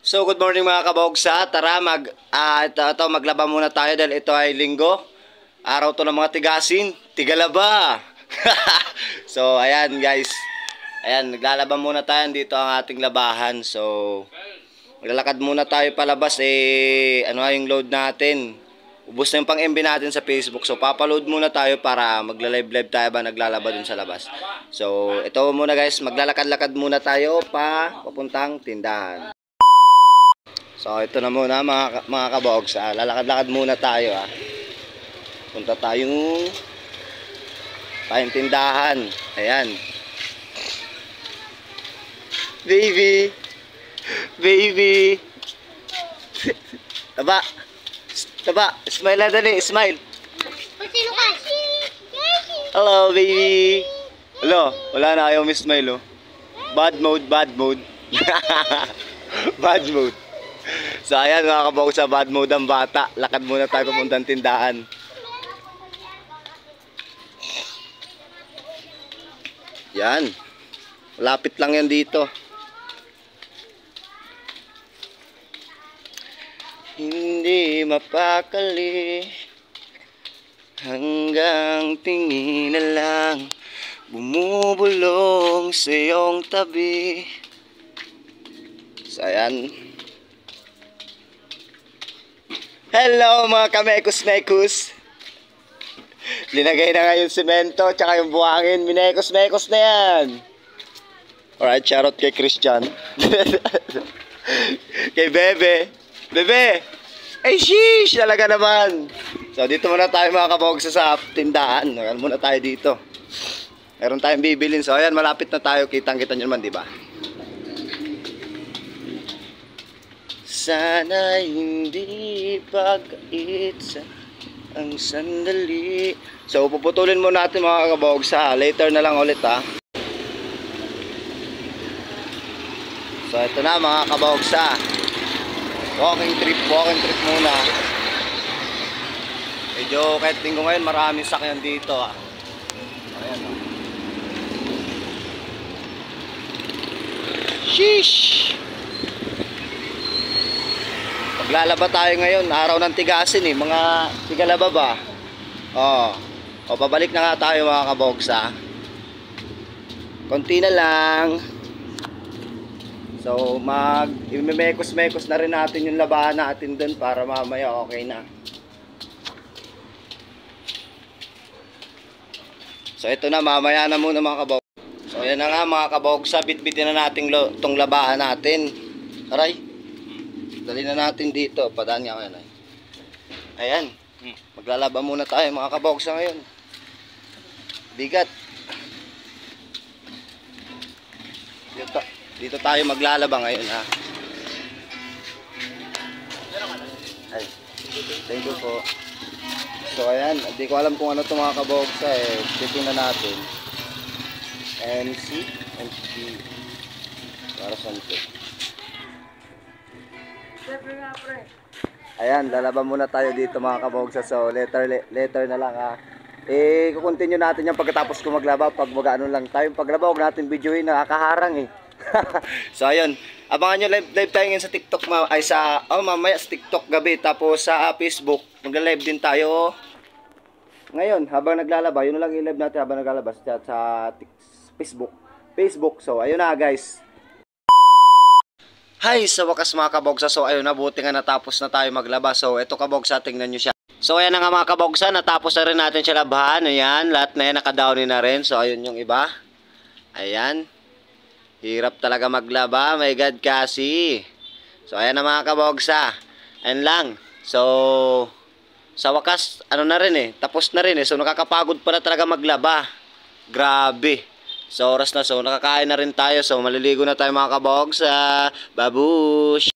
So good morning mga kabogsa. Tara maglaba muna tayo dahil ito ay linggo. Araw to ng mga tigasin, tigalaba. So ayan guys. Ayan, naglalaba muna tayo dito ang ating labahan. So maglalakad muna tayo palabas ano yung load natin. Ubos na yung pang-MB natin sa Facebook. So papaload muna tayo para magla-live tayo ba naglalaba dun sa labas. So ito muna guys, maglalakad-lakad muna tayo papuntang tindahan. So ito na muna mga kabogs, lalakad-lakad muna tayo Punta tayong tindahan. Ayan. Baby. Baby. Taba. Taba, smile na dali, smile. Hello baby. Hello, wala na ayaw may smile Bad mode, bad mode. Bad mode. So ayan mga kabog, sa bad mode ang bata. Lakad muna tayo papuntang tindahan. Yan. Lapit lang yan dito. Hindi mapakali hanggang tingin na lang bumubulong sa iyong tabi. So ayan. Hello mga kamekos-mekos. Linagay na nga yung semento tsaka yung buhangin. Minekos-mekos na yan. Alright, shoutout kay Christian. Kay Bebe. Bebe! Ay sheesh! Talaga naman. So dito muna tayo mga kabogsa sa tindahan. Ayan muna tayo dito. Meron tayong bibilin. So ayan, malapit na tayo. Kitang-kita nyo naman, diba? Sana hindi pagkait sa ang sandali. So puputulin mo natin mga kabogsa. Later na lang ulit So ito na mga kabogsa. Walking trip muna. Medyo kahit linggo ngayon maraming sakyan dito Ayan Sheesh. Maglalaba tayo ngayon, araw ng tigasin mga tigalaba ba? Pabalik na nga tayo mga kabogsa. Konti na lang. So imemekos-mekos na rin natin yung labahan natin dun para mamaya okay na. So ito na, mamaya na muna mga kabogsa. So ayan na nga mga kabogsa, bitbitin na natin itong labahan natin. Aray. Dali na natin dito. Padaan nga ngayon Ayan. Maglalaba muna tayo mga kabogsa ngayon. Bigat. Dito tayo maglalaba ngayon Ay. Thank you po. So ayan. Hindi ko alam kung ano ito mga kabogsa titingnan natin. NC. Para saan ito? Ayan, lalaba muna tayo dito mga kabogsa. So later na lang kukontinue natin yan pagkatapos ko maglaba. Pag mag-ano lang tayo paglaba, huwag natin videoin, nakakaharang So ayun, abangan nyo live tayo ngayon sa TikTok mamaya sa TikTok gabi. Tapos sa Facebook magla-live din tayo ngayon habang naglalaba. Yun na lang i-live natin habang naglalaba sa Facebook. So ayun na guys. Hi, sa wakas mga kabogsa. So ayun na, buti nga natapos na tayo maglaba. So ito kabogsa, tingnan nyo siya. So ayan na nga mga kabogsa, natapos na rin natin siya labahan. Ayan, lahat na yan nakadownin na rin. So ayun yung iba. Ayan. Hirap talaga maglaba, my God kasi. So ayan na mga kabogsa. Ayan lang. So sa wakas, ano na rin tapos na rin So nakakapagod pala talaga maglaba. Grabe. So oras na, so nakakain na rin tayo. So maliligo na tayo mga kabogsa. Babush!